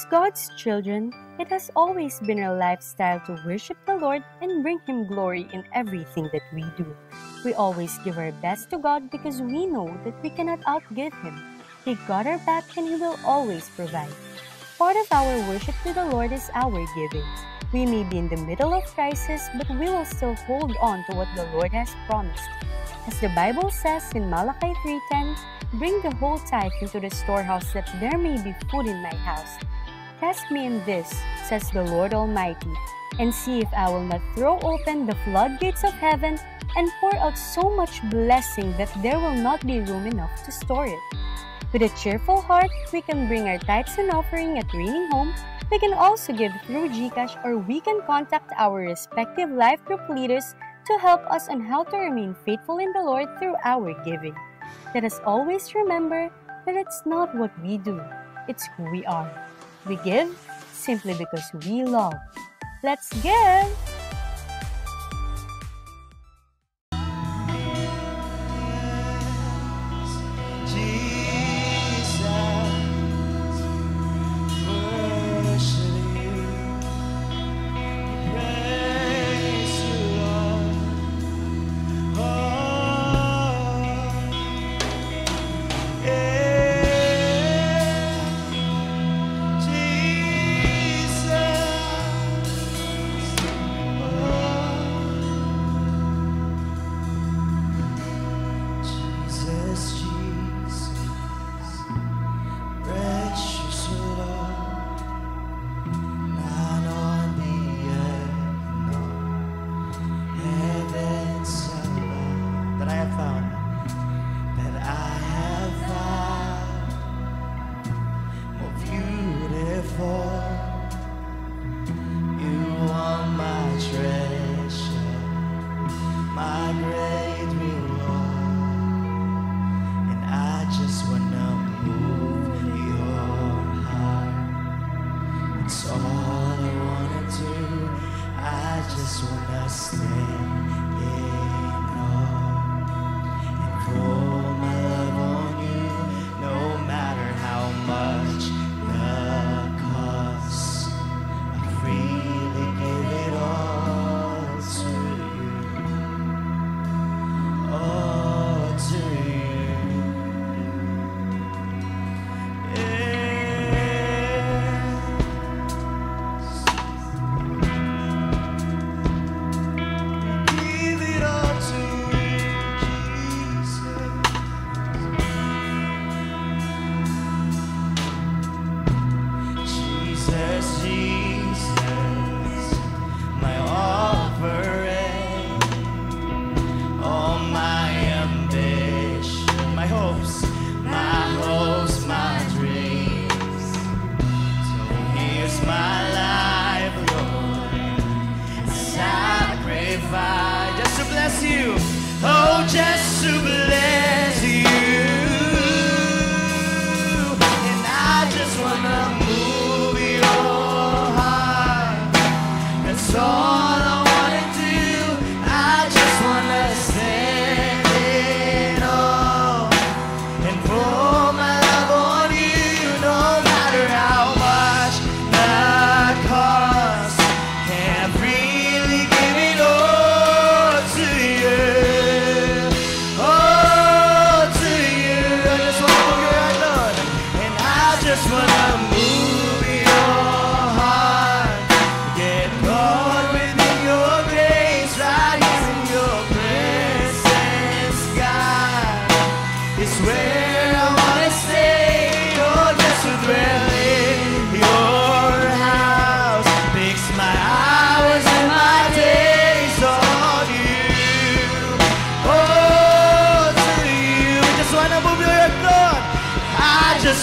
As God's children, it has always been our lifestyle to worship the Lord and bring Him glory in everything that we do. We always give our best to God because we know that we cannot outgive Him. He got our back and He will always provide. Part of our worship to the Lord is our giving. We may be in the middle of crisis, but we will still hold on to what the Lord has promised. As the Bible says in Malachi 3:10, "Bring the whole tithe into the storehouse that there may be food in my house. Test me in this, says the Lord Almighty, and see if I will not throw open the floodgates of heaven and pour out so much blessing that there will not be room enough to store it." With a cheerful heart, we can bring our tithes and offering at Raining Home. We can also give through GCash, or we can contact our respective life group leaders to help us on how to remain faithful in the Lord through our giving. Let us always remember that it's not what we do, it's who we are. We give simply because we love. Let's give!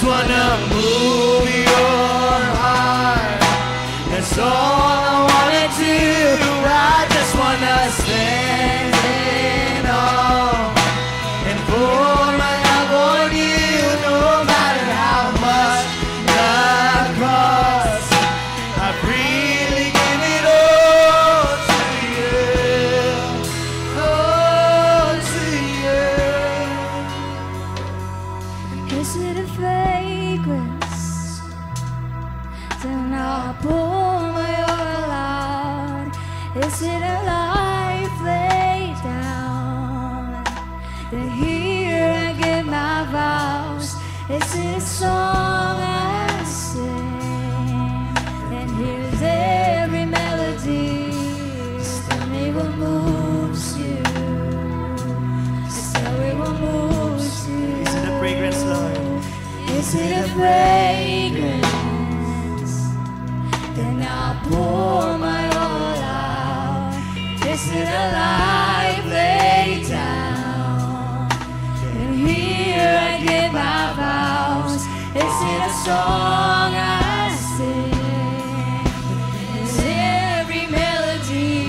just wanna move your heart. That's all I wanna do. I just wanna stand in awe and pour my love on you, no matter how much that costs. I really give it all to you, all to you. Is it a fragrance I'll pour my oil out. Is it a life laid down? Then here I give my vows. Is it a song I sing? And here's every melody. Just tell me what moves you. Just tell me what moves you. Is it a fragrance, Lord? Is it a fragrance? Then I'll pour my all out. Is it a life laid down? And here I give my vows. Is it a song I sing? Is every melody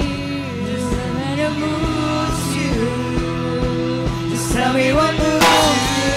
just when it moves you? Just tell me what moves you.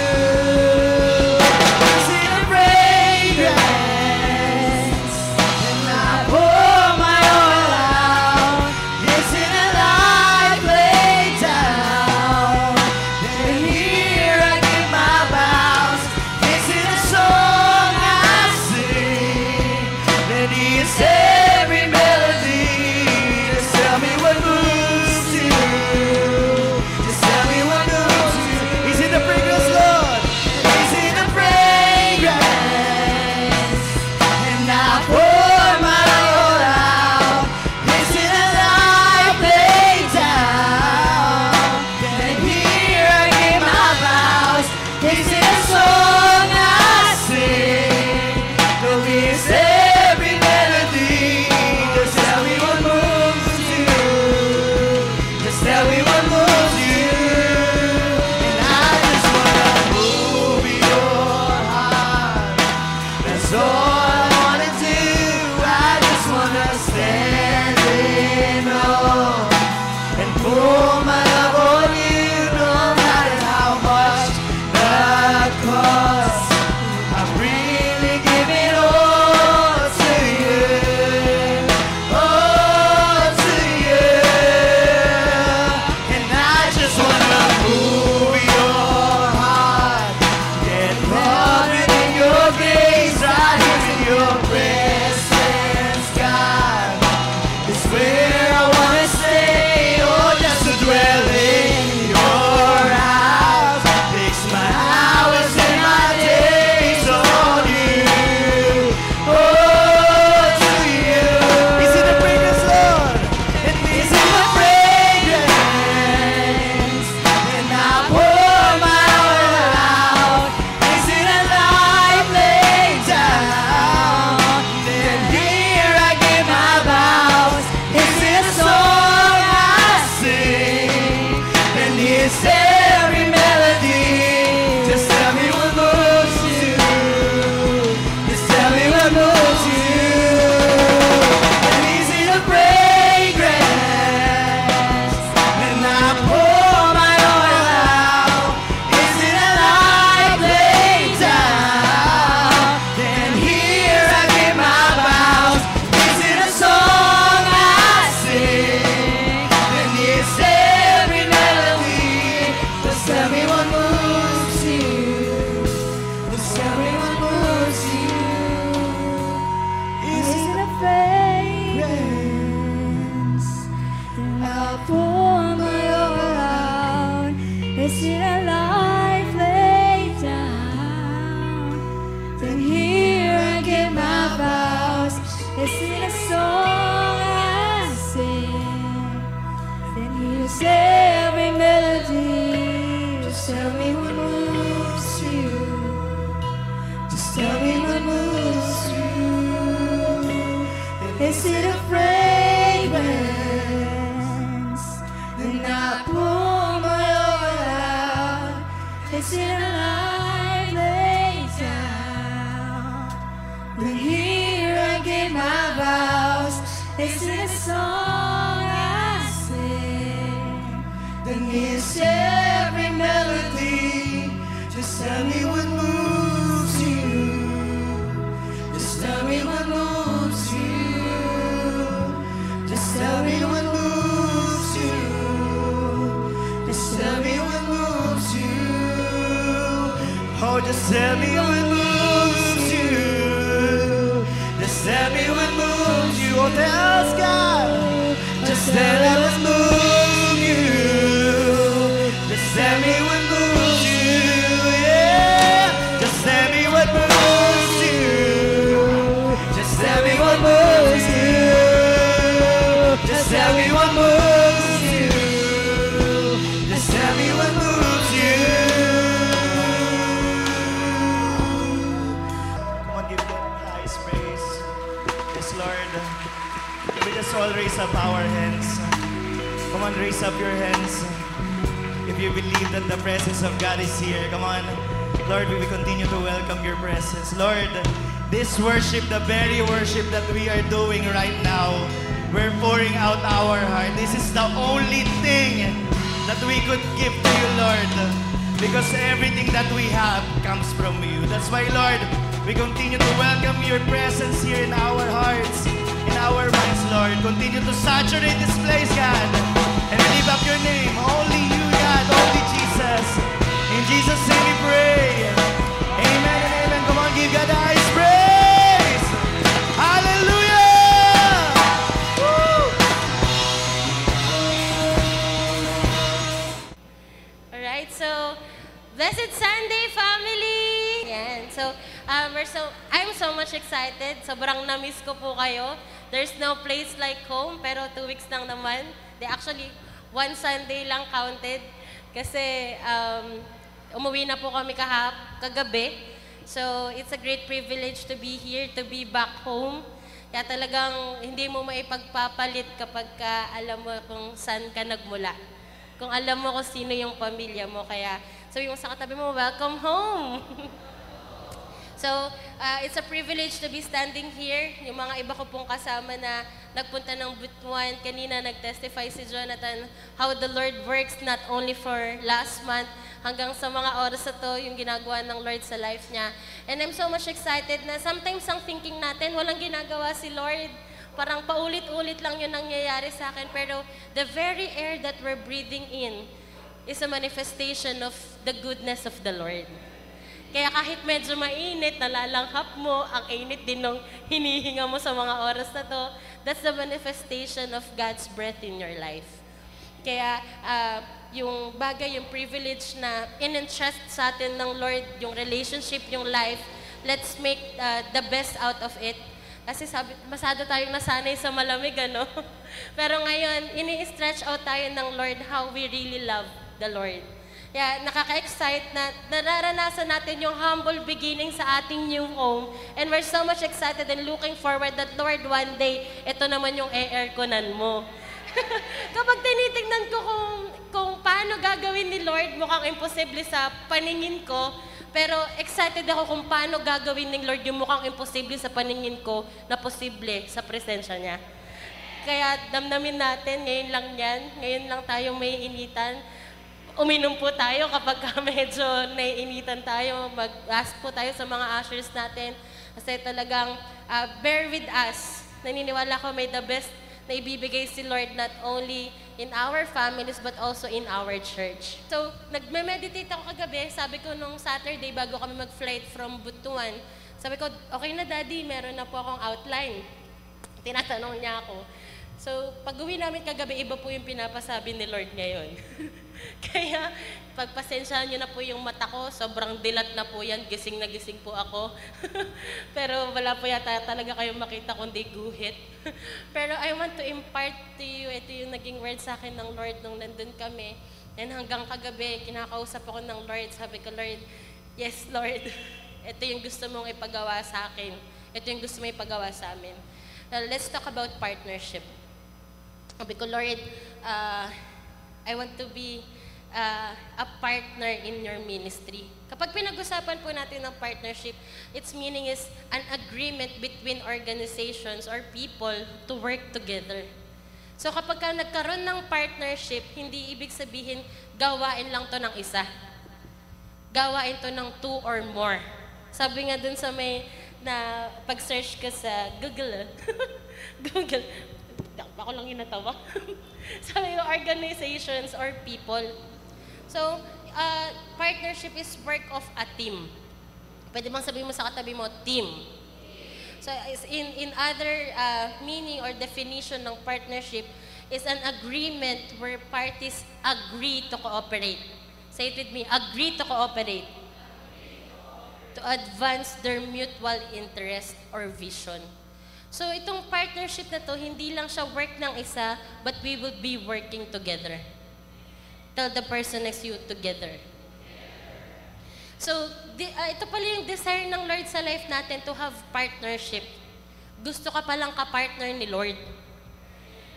Is it a fragrance? Then I pour my oil out. Is it a life laid down? Then here I give my vows. Is it a song I sing? Then here's every melody. Just tell me what moves you. Just tell me what moves you. Just tell me what moves you. Just tell me what moves you. Oh, just tell me what moves you. Just tell me me what moves you. Oh, tell us, God. Just tell me what moves you. Just tell me what moves you. Yeah. Just tell me what moves you. Just tell me what moves you. Just tell me what moves you. Just tell me what moves you. Come on, give God the highest praise. Yes, Lord. We just all raise up our hands. Come on, raise up your hands. If you believe that the presence of God is here, come on. Lord, we will continue to welcome your presence. Lord, this worship, the very worship that we are doing right now, we're pouring out our heart. This is the only thing that we could give to you, Lord, because everything that we have comes from you. That's why, Lord, we continue to welcome your presence here in our hearts, in our minds, Lord. Continue to saturate this place, God, and we lift up your name. Only you, God, only Jesus. In Jesus' name we pray. Amen and amen. Come on, give God the highest praise. Hallelujah! Woo! Alright, so Blessed Sunday, family! Yan. So, I'm so much excited. Sobrang na-miss ko po kayo. There's no place like home, pero 2 weeks lang naman. Actually, 1 Sunday lang counted. Kasi umuwi na po kami kagabi. So, it's a great privilege to be here, to be back home. Kaya talagang hindi mo maipagpapalit kapag alam mo kung saan ka nagmula. Kung alam mo kung sino yung pamilya mo. Kaya sabi mo sa katabi mo, welcome home! So, it's a privilege to be standing here. Yung mga iba ko pong kasama na nagpunta ng Butuan, kanina nag-testify si Jonathan how the Lord works not only for last month, hanggang sa mga oras na to, yung ginagawa ng Lord sa life niya. And I'm so much excited na sometimes ang thinking natin, walang ginagawa si Lord. Parang paulit-ulit lang yun nangyayari sa akin. Pero the very air that we're breathing in is a manifestation of the goodness of the Lord. Kaya kahit medyo mainit, nalalanghap mo, ang init din ng hinihinga mo sa mga oras na to, that's the manifestation of God's breath in your life. Kaya yung bagay, yung privilege na in-entrust sa atin ng Lord, yung relationship, yung life, let's make the best out of it. Kasi masado tayong nasanay sa malamig, ano? Pero ngayon, ini-stretch out tayo ng Lord how we really love the Lord. Yeah, nakaka-excite na nararanasan natin yung humble beginning sa ating new home. And we're so much excited and looking forward that, Lord, one day, ito naman yung airconan mo. Kapag tinitingnan ko kung paano gagawin ni Lord, mukhang imposible sa paningin ko, pero excited ako kung paano gagawin ni Lord yung mukhang imposible sa paningin ko na posible sa presensya niya. Kaya damdamin natin, ngayon lang yan, ngayon lang tayo may initan. Uminom po tayo kapag medyo naiinitan tayo. Mag-ask po tayo sa mga ushers natin. Kasi talagang bear with us. Naniniwala ko may the best na ibibigay si Lord not only in our families but also in our church. So, nagme-meditate ako kagabi. Sabi ko nung Saturday bago kami mag-flight from Butuan, sabi ko, okay na Daddy, meron na po akong outline. Tinatanong niya ako. So, pag-uwi namin kagabi, iba po yung pinapasabi ni Lord ngayon. Kaya, pagpasensyahan niyo na po yung mata ko, sobrang dilat na po yan, gising na gising po ako. Pero wala po yata talaga kayong makita kundi guhit. Pero I want to impart to you, ito yung naging word sa akin ng Lord nung nandun kami. And hanggang kagabi, kinakausap ako ng Lord, sabi ko, Lord, yes Lord, ito yung gusto mong ipagawa sa akin. Ito yung gusto mong ipagawa sa amin. Let's talk about partnership. Sabi ko, Lord, I want to be a partner in your ministry. Kapag pinag-usapan po natin ng partnership, its meaning is an agreement between organizations or people to work together. So kapag ka nagkaroon ng partnership, hindi ibig sabihin gawain lang to ng isa. Gawain to ng 2 or more. Sabi nga dun sa may na pag-search ka sa Google, Google, ako lang yung natawa. Sabi yung organizations or people. So, partnership is work of a team. Pwede bang sabihin mo sa katabi mo, team. So in other meaning or definition ng partnership is an agreement where parties agree to cooperate. Say it with me, agree to cooperate. To advance their mutual interest or vision. So itong partnership na to, hindi lang siya work ng isa, but we will be working together. Tell the person next to you, together. So, ito pala yung desire ng Lord sa life natin, to have partnership. Gusto ka palang ka-partner ni Lord.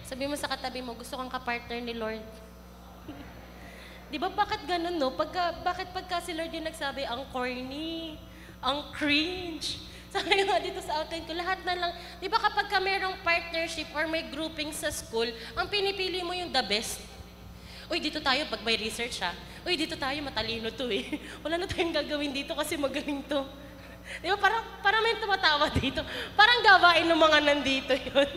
Sabi mo sa katabi mo, gusto kang ka-partner ni Lord. Di ba bakit ganun, no? Bakit pagka si Lord yung nagsabi, ang corny, ang cringe. Sabi nga dito sa outline ko, lahat na lang. Di ba kapag ka mayroong partnership or may grouping sa school, ang pinipili mo yung the best. Uy, dito tayo pag may research ha. Uy, dito tayo matalino to eh. Wala na tayong gagawin dito kasi magaling to. Di ba? Parang may tumatawa dito. Parang gawain ng mga nandito yun.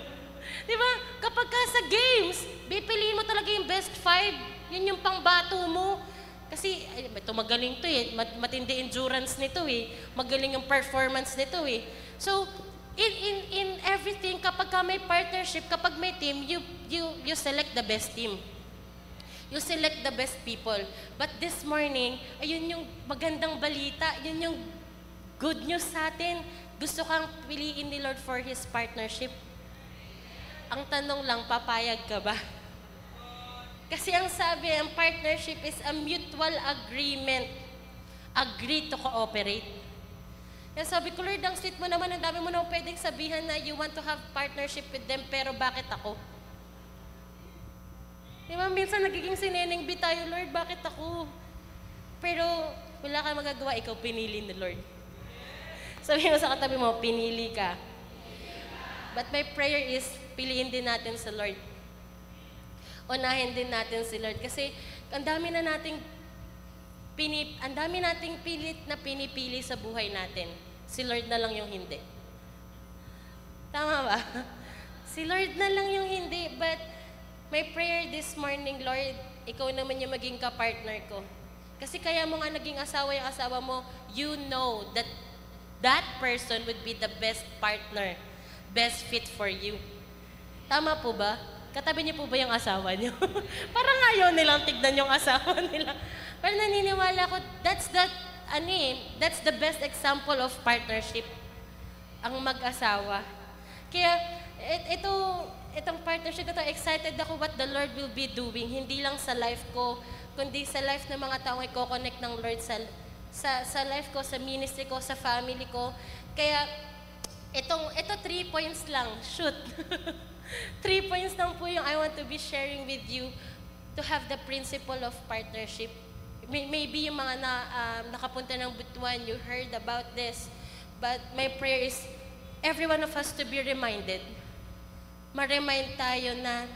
Di ba? Kapag ka sa games, pipiliin mo talaga yung best 5. Yun yung pangbato mo. Kasi, ito magaling to eh. Matindi endurance nito eh. Magaling yung performance nito eh. So, in everything, kapag ka may partnership, kapag may team, you select the best team. You select the best people. But this morning, ayun yung magandang balita. Yun yung good news sa atin. Gusto kang piliin ni Lord for His partnership. Ang tanong lang, papayag ka ba? Kasi ang sabi, ang partnership is a mutual agreement. Agree to cooperate. Kaya sabi ko, Lord, ang sweet mo naman, ang dami mo na pwedeng sabihan na you want to have partnership with them, pero bakit ako? Di ba, minsan nagiging sinenengbi tayo, Lord, bakit ako? Pero wala kang magagawa, ikaw pinili ni Lord. Sabi mo sa katabi mo, pinili ka. But my prayer is, piliin din natin sa Lord. Unahin din natin si Lord. Kasi ang dami nating pilit na pinipili sa buhay natin. Si Lord na lang yung hindi. Tama ba? Si Lord na lang yung hindi. But my prayer this morning, Lord, ikaw naman yung maging ka-partner ko. Kasi kaya mo nga naging asawa yung asawa mo, you know that that person would be the best partner, best fit for you. Tama po ba? Katabi niyo po ba yung asawa niyo? Parang ayaw nilang tignan yung asawa nila. Pero naniniwala ko, that's the best example of partnership. Ang mag-asawa. Kaya, itong partnership na to, excited ako what the Lord will be doing. Hindi lang sa life ko, kundi sa life ng mga taong i-connect ng Lord sa life ko, sa ministry ko, sa family ko. Kaya, ito 3 points lang. Shoot. 3 points lang po yung I want to be sharing with you to have the principle of partnership. Maybe yung mga nakapunta ng Butuan, you heard about this. But my prayer is, every one of us to be reminded. Ma-remind tayo na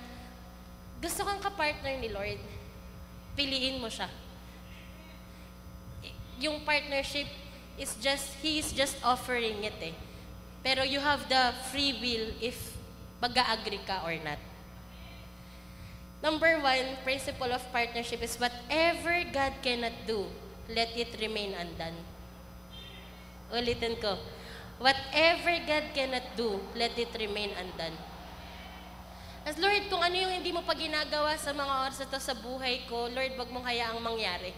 gusto kang ka-partner ni Lord. Piliin mo siya. Yung partnership is He is just offering it eh. Pero you have the free will if mag-a-agree ka or not. Number 1, principle of partnership is whatever God cannot do, let it remain undone. Ulitin ko. Whatever God cannot do, let it remain undone. As Lord, kung ano yung hindi mo pa ginagawa sa mga oras na to sa buhay ko, Lord, wag mong hayaang mangyari.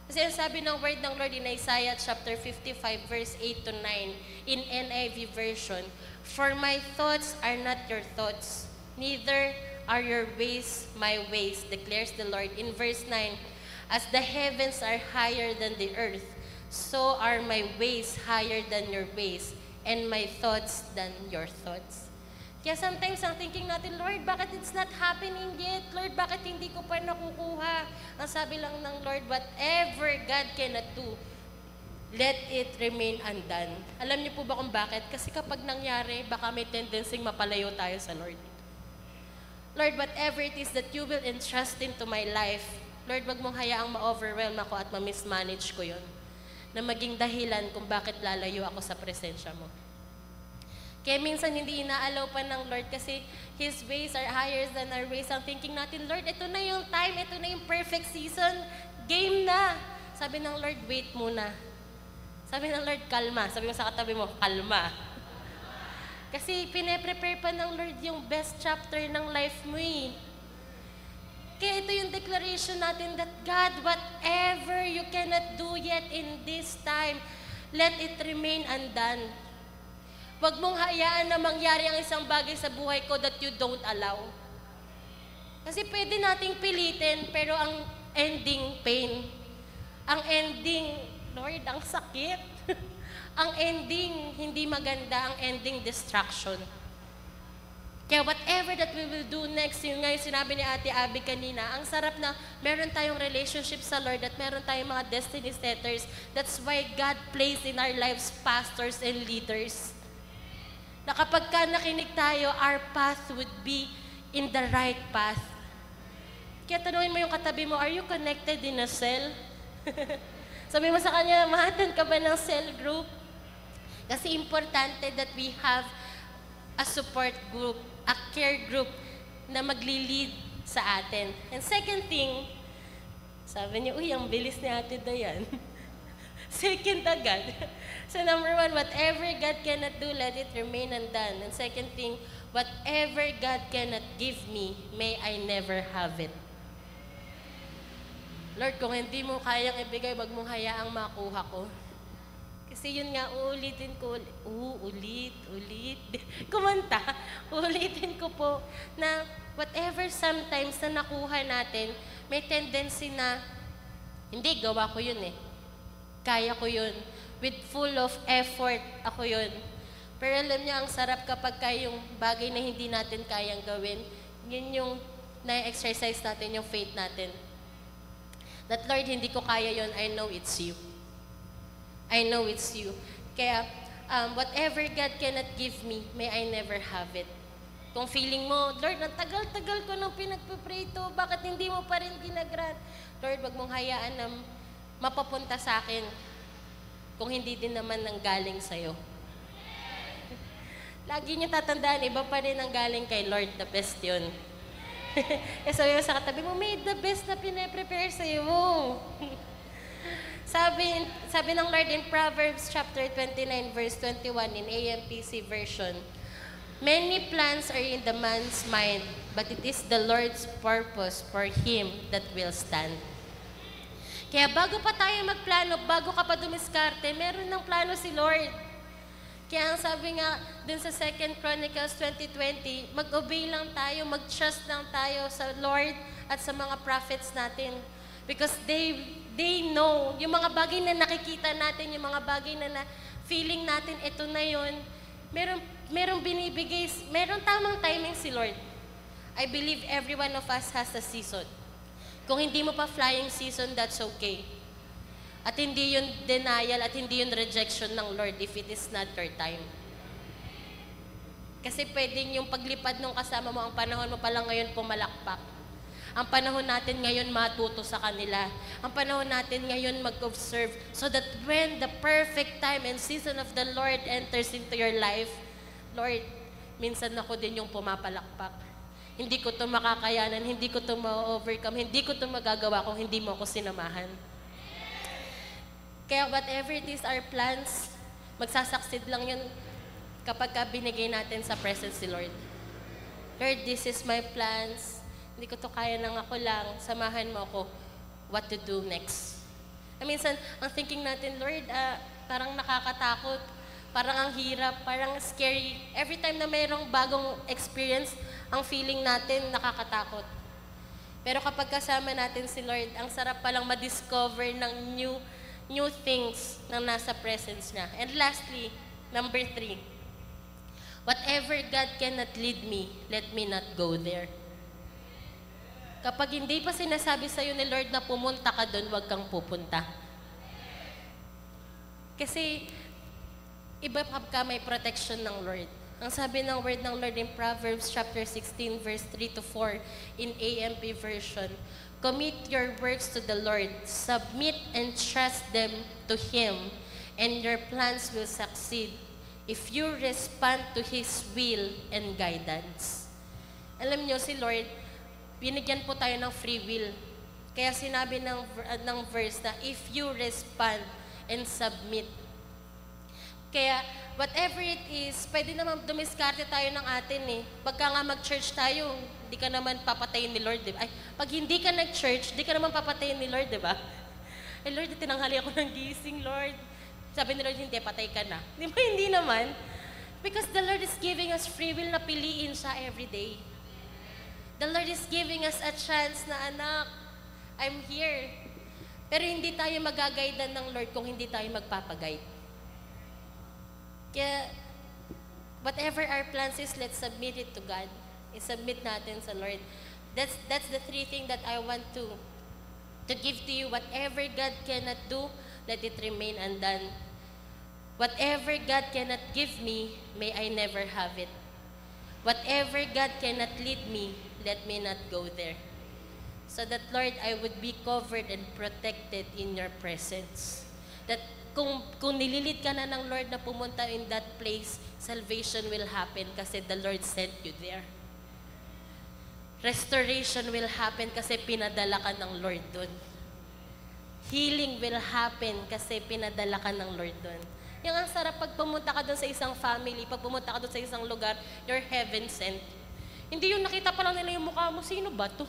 Kasi ang sabi ng word ng Lord in Isaiah chapter 55, verse 8 to 9, in NIV version, for my thoughts are not your thoughts, neither are your ways my ways, declares the Lord. In verse 9, as the heavens are higher than the earth, so are my ways higher than your ways, and my thoughts than your thoughts. Kaya sometimes ang thinking natin, Lord, bakit it's not happening yet? Lord, bakit hindi ko pa nakukuha? Ang sabi lang ng Lord, whatever God cannot do, let it remain undone. Alam niyo po ba kung bakit? Kasi kapag nangyari, baka may tendency mapalayo tayo sa Lord. Lord, whatever it is that you will entrust into my life, Lord, wag mong hayaang ma-overwhelm ako at ma-mismanage ko yun. Na maging dahilan kung bakit lalayo ako sa presensya mo. Kaya minsan hindi inaalaw pa ng Lord kasi His ways are higher than our ways. Ang thinking natin, Lord, ito na yung time, ito na yung perfect season, game na. Sabi ng Lord, wait muna. Sabi ng Lord, kalma. Sabi mo sa katabi mo, kalma. Kasi pine-prepare pa ng Lord yung best chapter ng life mo eh. Kaya ito yung declaration natin that God, whatever you cannot do yet in this time, let it remain undone. Huwag mong hayaan na mangyari ang isang bagay sa buhay ko that you don't allow. Kasi pwede nating pilitin, pero ang ending pain. Ang ending, Lord, ang sakit. Ang ending, hindi maganda. Ang ending, destruction. Kaya whatever that we will do next, yun nga yung sinabi ni Ate Abby kanina, ang sarap na meron tayong relationship sa Lord at meron tayong mga destiny setters. That's why God placed in our lives pastors and leaders. Na kapag ka nakinig tayo, our path would be in the right path. Kaya tanungin mo yung katabi mo, are you connected in a cell? Sabi mo sa kanya, mahatan ka ba ng cell group? Kasi importante that we have a support group, a care group na magli-lead sa atin. And second thing, sabi niyo, uy, ang bilis ni Ate Dayan. Second agad. So number one, whatever God cannot do, let it remain undone. And second thing, whatever God cannot give me, may I never have it. Lord, kung hindi mo kayang ibigay, wag mong hayaang makuha ko. Kasi yun nga, uulitin ko, ulit, kumanta, ulitin ko po na whatever sometimes na nakuha natin, may tendency na, hindi, gawa ko yun eh. Kaya ko yun. With full of effort, ako yun. Pero alam niyo, ang sarap kapag yung bagay na hindi natin kayang gawin, yun yung na-exercise natin, yung faith natin. That Lord, hindi ko kaya yun, I know it's you. I know it's you. Kaya, whatever God cannot give me, may I never have it. Kung feeling mo, Lord, ang tagal-tagal ko nang pinagpipray ito, bakit hindi mo pa rin ginagrant? Lord, wag mong hayaan na mapapunta sa akin kung hindi din naman nang galing sa'yo. Lagi niyo tatandaan, iba pa rin ang galing kay Lord, the best yun. Eh, sabi mo sa katabi mo, may the best na pinaprepare sa'yo. Sabi ng Lord in Proverbs chapter 29 verse 21 in AMPC version, many plans are in the man's mind, but it is the Lord's purpose for him that will stand. Kaya bago pa tayo magplano, bago ka pa dumiskarte, meron ng plano si Lord. Kaya ang sabi nga dun sa 2 Chronicles 20:20, mag-obey lang tayo, mag-trust lang tayo sa Lord at sa mga prophets natin. Because they know, yung mga bagay na nakikita natin, yung mga bagay na feeling natin, ito na yun, merong binibigay, merong tamang timing si Lord. I believe every one of us has a season. Kung hindi mo pa flying season, that's okay. At hindi yun denial at hindi yun rejection ng Lord if it is not your time. Kasi pwedeng yung paglipad nung kasama mo, ang panahon mo palang ngayon pumalakpak. Ang panahon natin ngayon matuto sa kanila. Ang panahon natin ngayon mag-observe so that when the perfect time and season of the Lord enters into your life, Lord, minsan ako din yung pumapalakpak. Hindi ko to makakayanan, hindi ko to ma-overcome, hindi ko to magagawa kung hindi mo ako sinamahan. Kaya whatever it is our plans, magsasucceed lang yun kapag binigay natin sa presence si Lord. Lord, this is my plans. Hindi ko to kaya nang ako lang. Samahan mo ako what to do next. Minsan, ang thinking natin, Lord, parang nakakatakot, parang ang hirap, parang scary. Every time na mayroong bagong experience, ang feeling natin nakakatakot. Pero kapag kasama natin si Lord, ang sarap palang ma-discover ng new things na nasa presence niya. And lastly, number 3, whatever God cannot lead me, let me not go there. Kapag hindi pa sinasabi sa'yo ni Lord na pumunta ka doon, huwag kang pupunta. Kasi, iba ka may protection ng Lord. Ang sabi ng word ng Lord in Proverbs chapter 16, verse 3-4 in AMP version, commit your works to the Lord, submit and trust them to Him, and your plans will succeed if you respond to His will and guidance. Alam niyo, si Lord, binigyan po tayo ng free will. Kaya sinabi ng verse na, if you respond and submit. Kaya, whatever it is, pwede naman dumiskarte tayo ng atin eh. Pagka nga mag-church tayo, hindi ka naman papatayin ni Lord, di ba? Ay, pag hindi ka nag-church, di ka naman papatayin ni Lord, di ba? Eh, Lord, tinanghali ako ng gising, Lord. Sabi ni Lord, hindi, patay ka na. Di ba? Hindi naman. Because the Lord is giving us free will na piliin siya every day. The Lord is giving us a chance na, anak, I'm here. Pero hindi tayo magagaydan ng Lord kung hindi tayo magpapaguide. Kaya, whatever our plans is, let's submit it to God. I-submit natin sa Lord. That's the three things that I want to give to you. Whatever God cannot do, let it remain undone. Whatever God cannot give me, may I never have it. Whatever God cannot lead me, let me not go there. So that, Lord, I would be covered and protected in your presence. That kung nililid ka na ng Lord na pumunta in that place, salvation will happen kasi the Lord sent you there. Restoration will happen kasi pinadala ka ng Lord doon. Healing will happen kasi pinadala ka ng Lord doon. Yung ang sarap pag pumunta ka doon sa isang family, pag pumunta ka doon sa isang lugar, you're heaven sent. Hindi yung nakita pa lang nila yung mukha mo, sino ba to?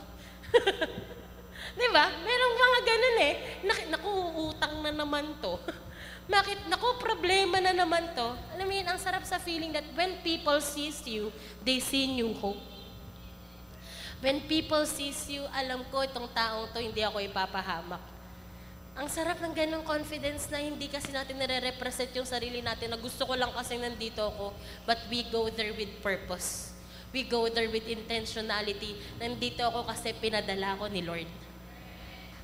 Di ba? Merong mga ganun eh. Naku, utang na naman to. Naku, problema na naman to. Alam mo yun, ang sarap sa feeling that when people sees you, they see new hope. When people sees you, alam ko itong taong to, hindi ako ipapahamak. Ang sarap ng ganung confidence na hindi kasi natin nare-represent yung sarili natin na gusto ko lang kasi nandito ako, but we go there with purpose. We go there with intentionality. Nandito ako kasi pinadala ko ni Lord.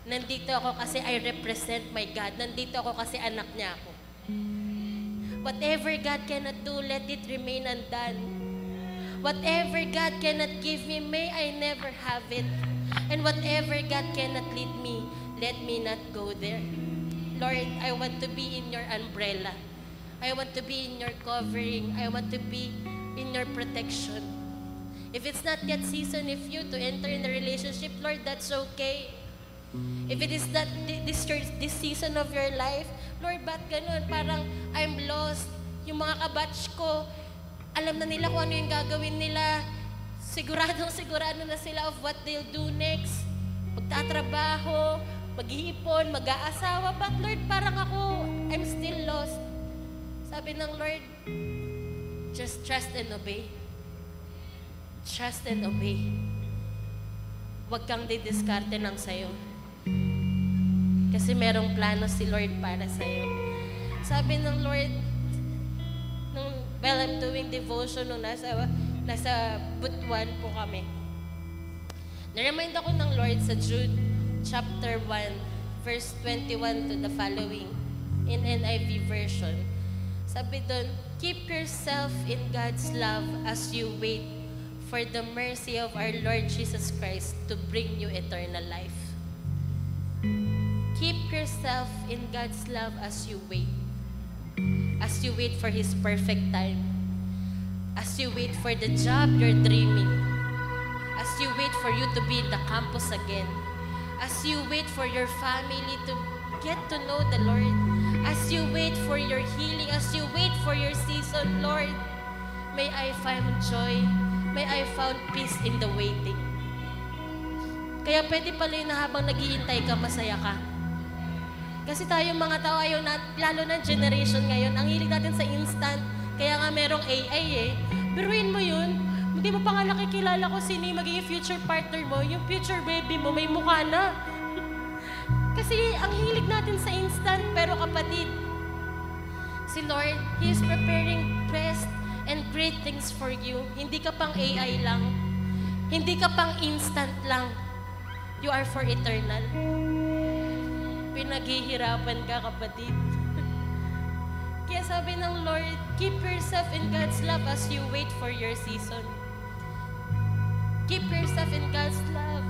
Nandito ako kasi I represent my God. Nandito ako kasi anak niya ako. Whatever God cannot do, let it remain undone. Whatever God cannot give me, may I never have it. And whatever God cannot lead me, let me not go there. Lord, I want to be in your umbrella. I want to be in your covering. I want to be in your protection. If it's not yet season of you to enter in a relationship, Lord, that's okay. If it is not this season of your life, Lord, ba't ganun? Parang I'm lost. Yung mga kabatch ko, alam na nila kung ano yung gagawin nila. Sigurado na sila of what they'll do next. Magtatrabaho, mag-iipon, mag-aasawa. But Lord, parang ako, I'm still lost. Sabi ng Lord, just trust and obey. Trust and obey. Huwag kang didiskarte ng sayo. Kasi merong plano si Lord para sa'yo. Sabi ng Lord, while I'm doing devotion, nung nasa Butuan po kami, na-remind ako ng Lord sa Jude chapter 1, verse 21 to the following, in NIV version. Sabi doon, keep yourself in God's love as you wait for the mercy of our Lord Jesus Christ to bring you eternal life. Keep yourself in God's love as you wait. As you wait for His perfect time. As you wait for the job you're dreaming. As you wait for you to be in the campus again. As you wait for your family to get to know the Lord. As you wait for your healing. As you wait for your season, Lord, may I find joy. May I found peace in the waiting. Kaya pwede pala yun na habang naghihintay ka, masaya ka. Kasi tayong mga tao, ayaw na, lalo na generation ngayon, ang hilig natin sa instant. Kaya nga merong AI eh. Biruin mo yun, hindi mo pa nga nakikilala ko sino yung magiging future partner mo, yung future baby mo, may mukha na. Kasi ang hilig natin sa instant, pero kapatid, si Lord, He is preparing best and great things for you. Hindi ka pang AI lang. Hindi ka pang instant lang. You are for eternal. Pinaghihirapan ka, kapatid. Kaya sabi ng Lord, keep yourself in God's love as you wait for your season. Keep yourself in God's love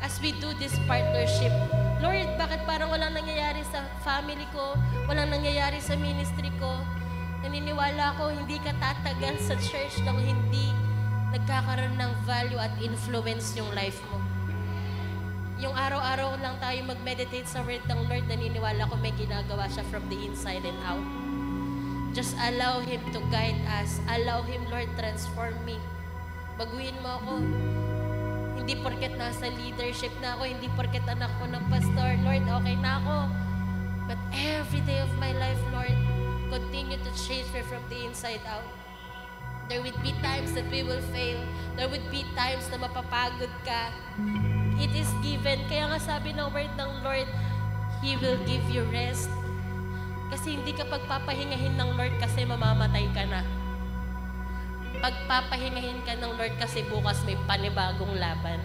as we do this partnership. Lord, bakit parang walang nangyayari sa family ko, walang nangyayari sa ministry ko? Naniniwala ko, hindi ka tatagal sa church nang hindi nagkakaroon ng value at influence yung life mo. Yung araw-araw lang tayo mag-meditate sa word ng Lord, naniniwala ko may ginagawa siya from the inside and out. Just allow Him to guide us. Allow Him, Lord, transform me. Baguhin mo ako. Hindi porket nasa leadership na ako, hindi porket anak ko ng pastor, Lord, okay na ako. But every day of my life, Lord, continue to change me from the inside out. There would be times that we will fail. There would be times na mapapagod ka. It is given. Kaya nga sabi ng word ng Lord, He will give you rest. Kasi hindi ka pagpapahingahin ng Lord kasi mamamatay ka na. Pagpapahingahin ka ng Lord kasi bukas may panibagong laban.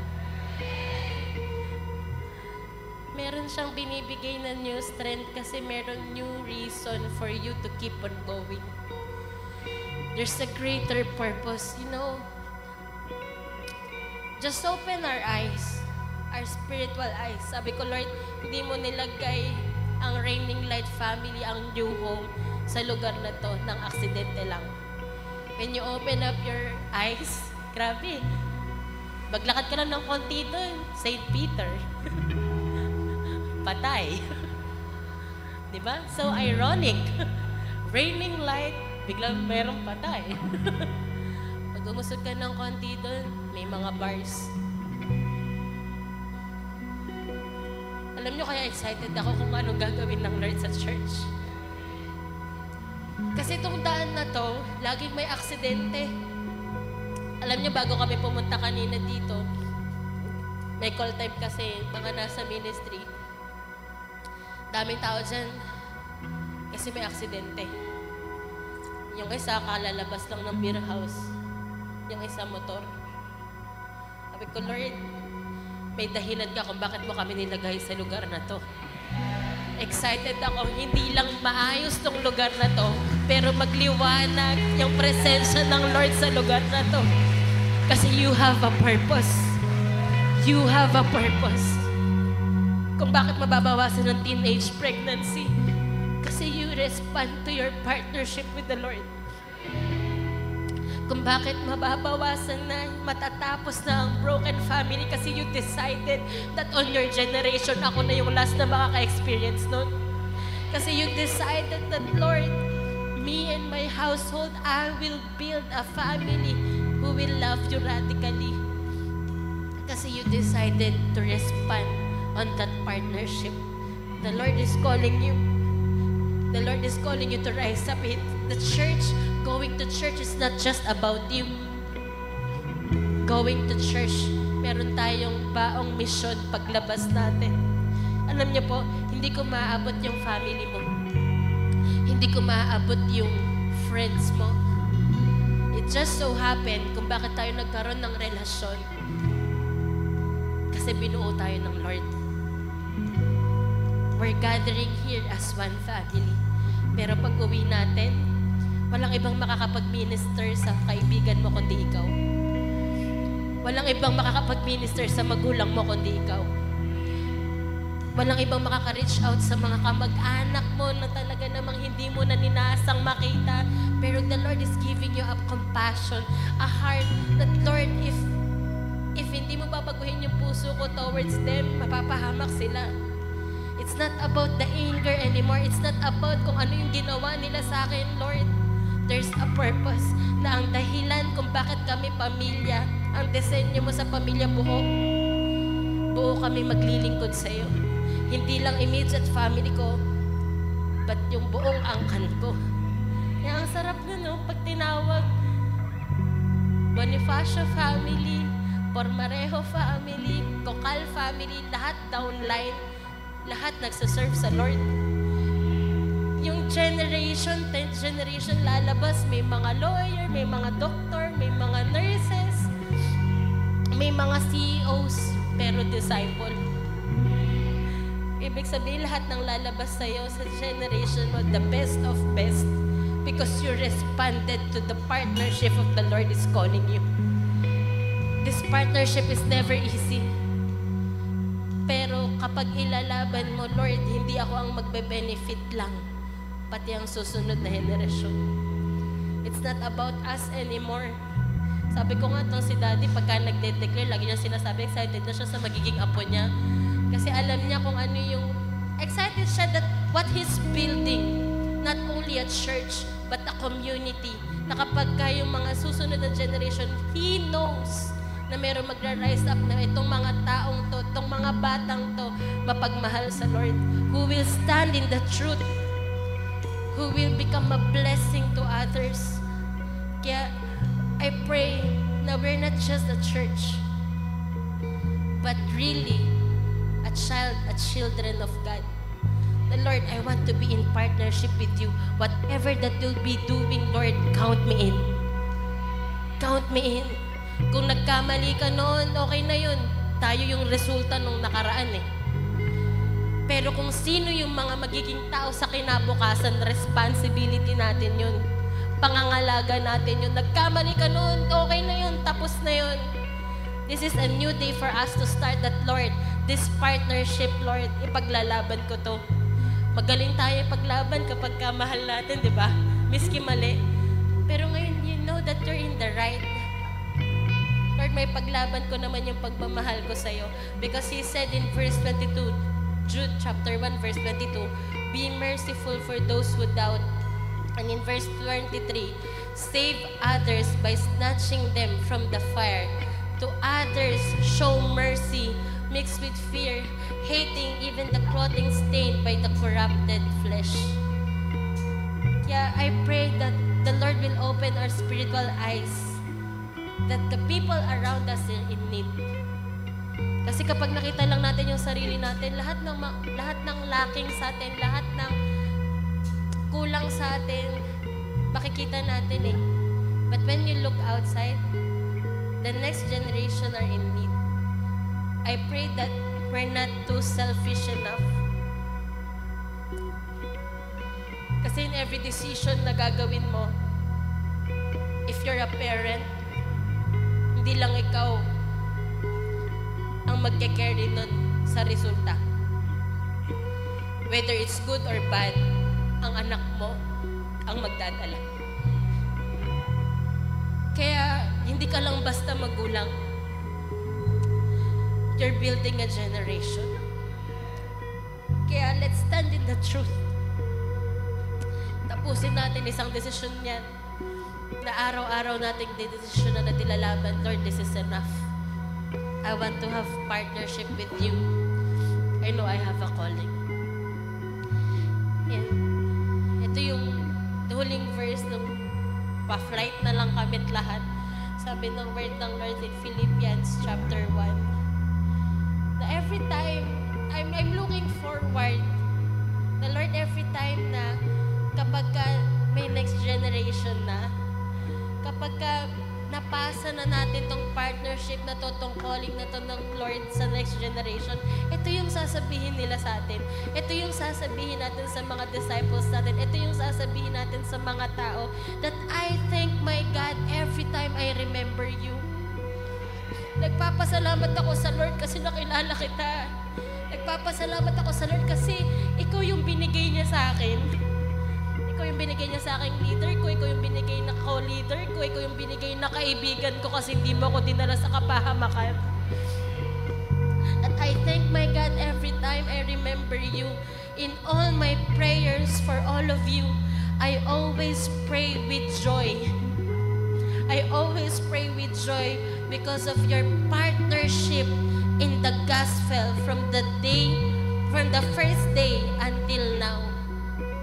Meron siyang binibigay na new strength kasi meron new reason for you to keep on going. There's a greater purpose, you know. Just open our eyes, our spiritual eyes. Sabi ko, Lord, hindi mo nilagay ang Reigning Light family, ang new home, sa lugar na to ng aksidente lang. When you open up your eyes, grabe, maglakad ka lang ng konti doon, St. Peter. Patay. Diba? So ironic. Reigning Light, biglang merong patay. Pag umusod ka ng konti doon, may mga bars. Alam nyo kaya excited ako kung anong gagawin ng Lord sa church. Kasi itong daan na to, laging may aksidente. Alam nyo, bago kami pumunta kanina dito, may call time kasi mga nasa ministry. Daming tao dyan kasi may aksidente. Yung isa, kalalabas lang ng beer house. Yung isa, motor. Sabi ko, Lord, may dahilan ka kung bakit mo kami nilagay sa lugar na to. Excited ako, hindi lang maayos tong lugar na to, pero magliwanag yung presensya ng Lord sa lugar na to. Kasi you have a purpose. You have a purpose. Kung bakit mababawasan ng teenage pregnancy, kasi you respond to your partnership with the Lord. Kung bakit mababawasan na, matatapos na ang broken family kasi you decided that on your generation, ako na yung last na makaka-experience nun. Kasi you decided that, Lord, me and my household, I will build a family who will love you radically. Kasi you decided to respond on that partnership. The Lord is calling you. The Lord is calling you to rise up. The church, going to church is not just about you. Going to church, meron tayong baong mission paglabas natin. Alam niyo po, hindi ko maaabot yung family mo. Hindi ko maaabot yung friends mo. It just so happened kung bakit tayo nagkaroon ng relasyon. Kasi binuo tayo ng Lord. We're gathering here as one family. Pero pag uwi natin, walang ibang makakapag-minister sa kaibigan mo kundi ikaw. Walang ibang makakapag-minister sa magulang mo kundi ikaw. Walang ibang makaka-reach out sa mga kamag-anak mo na talaga namang hindi mo na ninasang makita. Pero the Lord is giving you a compassion, a heart that, Lord, if hindi mo babaguhin yung puso ko towards them, mapapahamak sila. It's not about the anger anymore. It's not about kung ano yung ginawa nila sa akin, Lord. There's a purpose na ang dahilan kung bakit kami pamilya, ang disenyo mo sa pamilya buo. Buo kami maglilingkod sa iyo. Hindi lang immediate family ko, but yung buong angkan ko. Kaya ang sarap nun, no? Pag tinawag, Bonifacio family, Pormarejo family, Cocal family, lahat downline, lahat nagsaserve sa Lord. Yung generation, 10th generation lalabas, may mga lawyer, may mga doctor, may mga nurses, may mga CEOs, pero disciple. Ibig sabihin, lahat ng lalabas sa'yo sa generation mo, the best of best, because you responded to the partnership of the Lord is calling you. This partnership is never easy. Pero kapag ilalaban mo, Lord, hindi ako ang magbe-benefit lang, pati ang susunod na henerasyon. It's not about us anymore. Sabi ko nga itong si Daddy, pagka nagde-declare, lagi niya sinasabi, excited na siya sa magiging apo niya. Kasi alam niya kung ano yung, excited siya that what He's building not only a church, but a community. Na kapag yung mga susunod na generation, He knows na meron magra-rise up na itong mga taong to, itong mga batang to, mapagmahal sa Lord, who will stand in the truth, who will become a blessing to others. Kaya, I pray na we're not just a church, but really a children of God. The Lord, I want to be in partnership with you. Whatever that you'll be doing, Lord, count me in. Count me in. Kung nagkamali ka noon, okay na yun. Tayo yung resulta nung nakaraan eh. Pero kung sino yung mga magiging tao sa kinabukasan, responsibility natin yun. Pangangalaga natin yun. Nagkamali ka noon, okay na yun, tapos na yun. This is a new day for us to start that, Lord. This partnership, Lord, ipaglalaban ko to. Magaling tayo paglaban kapag kamahal natin, di ba? Miski mali. Pero ngayon, you know that you're in the right. Lord, may paglaban ko naman yung pagmamahal ko sa'yo. Because He said in verse 22, Jude chapter 1, verse 22, be merciful for those who doubt. And in verse 23, save others by snatching them from the fire. To others, show mercy mixed with fear, hating even the clothing stained by the corrupted flesh. Kaya I pray that the Lord will open our spiritual eyes, that the people around us are in need. Kasi kapag nakita lang natin yung sarili natin, lahat ng lacking sa atin, lahat ng kulang sa atin, makikita natin eh. But when you look outside, the next generation are in need. I pray that we're not too selfish enough. Kasi in every decision na gagawin mo, if you're a parent, hindi lang ikaw ang magke-carry nun sa resulta. Whether it's good or bad, ang anak mo ang magdadala. Kaya, hindi ka lang basta magulang. You're building a generation. Kaya, let's stand in the truth. Tapusin natin isang desisyon niyan na araw-araw nating desisyon na natilalaban. Lord, this is enough. I want to have partnership with you. I know I have a calling. And ito yung huling verse ng pa-flight na lang kami't lahat. Sabi ng word ng Lord in Philippians chapter 1. Na every time, I'm looking forward. The Lord every time na kapag may next generation na, kapag napasa na natin tong partnership na to, tong calling na to ng Lord sa next generation, ito yung sasabihin nila sa atin. Ito yung sasabihin natin sa mga disciples natin. Ito yung sasabihin natin sa mga tao that I thank my God every time I remember you. Nagpapasalamat ako sa Lord kasi nakilala kita. Nagpapasalamat ako sa Lord kasi ikaw yung binigay niya sa akin. Ikaw yung binigay niya sa aking leader ko, ikaw yung binigay na co-leader ko, ikaw yung binigay na kaibigan ko kasi hindi mo ako dinala sa kapahamakan. At I thank my God every time I remember you. In all my prayers for all of you, I always pray with joy. I always pray with joy because of your partnership in the gospel from the first day until now.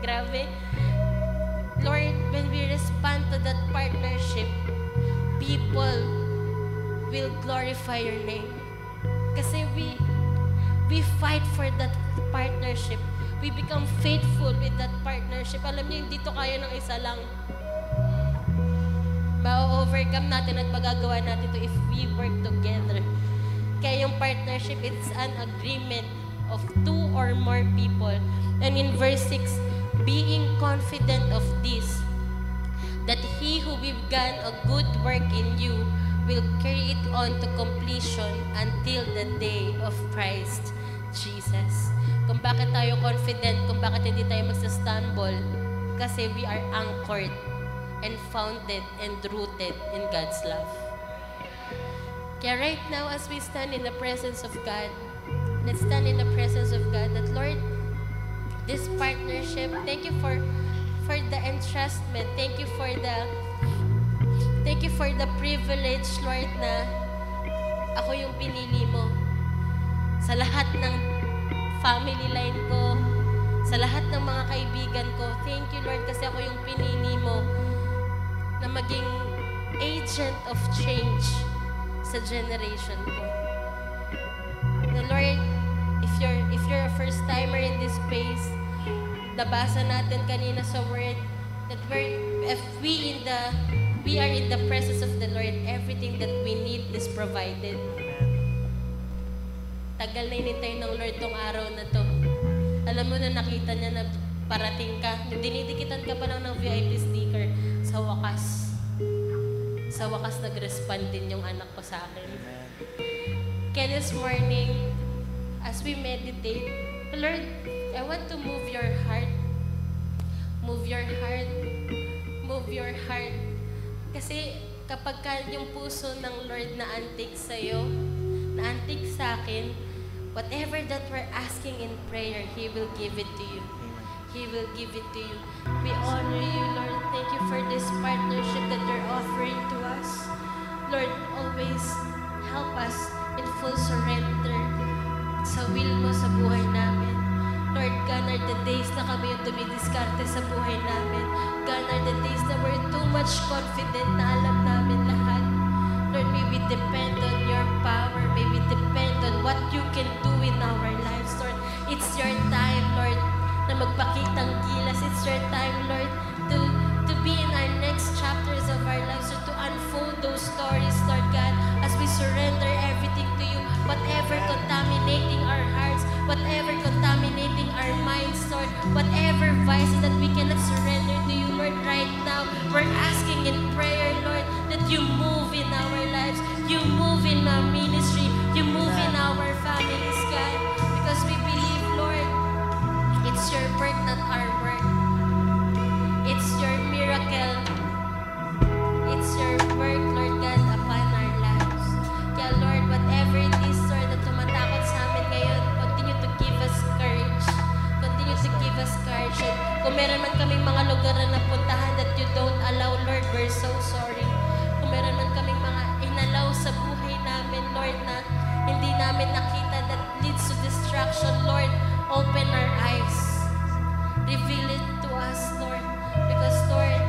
Grabe. Lord, when we respond to that partnership, people will glorify your name. Kasi we fight for that partnership. We become faithful with that partnership. Alam niyo, hindi to kaya ng isa lang. Ma-overcome natin at magagawa natin to if we work together. Kaya yung partnership, it's an agreement of 2 or more people. And in verse 6, being confident of this, that He who began a good work in you will carry it on to completion until the day of Christ Jesus. Kung bakit tayo confident, kung bakit hindi tayo magsastumble, kasi we are anchored and founded and rooted in God's love. Kaya right now, as we stand in the presence of God, let's stand in the presence of God that, Lord, this partnership, thank you for for the entrustment. Thank you for the privilege, Lord, na ako yung pinili mo. Sa lahat ng family line ko, sa lahat ng mga kaibigan ko, thank you, Lord, kasi ako yung pinili mo na maging agent of change sa generation ko. The Lord, if you're a first timer in this space, nabasa natin kanina sa word that we are in the presence of the Lord, everything that we need is provided. Tagal na inintay ng Lord tong araw na to. Alam mo na nakita niya na parating ka, dinidikitan ka pa lang ng VIP sticker. Sa wakas nag-respond din yung anak ko sa akin. Kaya this morning, as we meditate, Lord, I want to move your heart. Move your heart. Move your heart. Kasi kapag yung puso ng Lord na antig sa'yo, na antig sa akin, whatever that we're asking in prayer, He will give it to you. He will give it to you. We honor you, Lord. Thank you for this partnership that you're offering to us. Lord, always help us in full surrender sa will mo sa buhay namin. Lord, gone are the days na kami yung dumidiskarte sa buhay namin. Gone are the days na we're too much confident na alam namin lahat. Lord, may we depend on your power. May we depend on what you can do in our lives, Lord. It's your time, Lord, na magpakitang gilas. It's your time, Lord, to be in our next chapters of our lives, or to unfold those stories, Lord God, as we surrender everything to you. Whatever contaminating our hearts, whatever contaminating our minds, Lord, whatever vices that we cannot surrender to you, Lord, right now, we're asking in prayer, Lord, that you move in our lives, you move in our ministry, you move in our families, God, because we believe, Lord, it's your work, not our work. It's your miracle. It's your work, Lord God, upon our lives. Kaya, Lord, whatever it is, Lord, na tumatakot sa amin ngayon, continue to give us courage. Continue to give us courage. And kung meron man kaming mga lugar na napuntahan that you don't allow, Lord, we're so sorry. Kung meron man kaming mga inalaw sa buhay namin, Lord, na hindi namin nakita that leads to distraction, Lord, open our eyes. Reveal it to us, Lord. Because, Lord,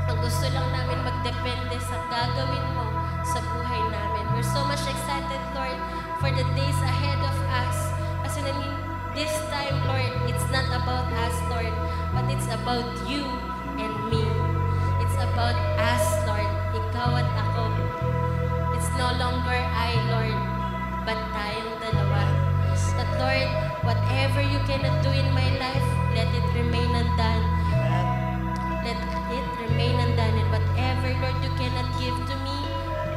ang gusto lang namin magdepende sa gagawin mo sa buhay namin. We're so much excited, Lord, for the days ahead of us. Kasi this time, Lord, it's not about us, Lord, but it's about you and me. It's about us, Lord. Ikaw at ako. It's no longer I, Lord, but tayong dalawa. That, Lord, whatever you cannot do in my life, let it remain undone. Let it remain undone. And whatever, Lord, you cannot give to me,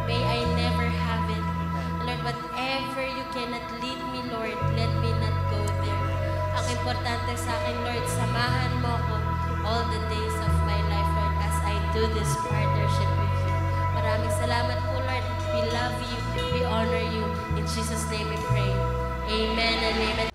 may I never have it. Lord, whatever you cannot lead me, Lord, let me not go there. Ang importante sa akin, Lord, samahan mo ko all the days of my life, Lord, as I do this partnership with you. Maraming salamat po, Lord. We love you. We honor you. In Jesus' name we pray. Amen and amen.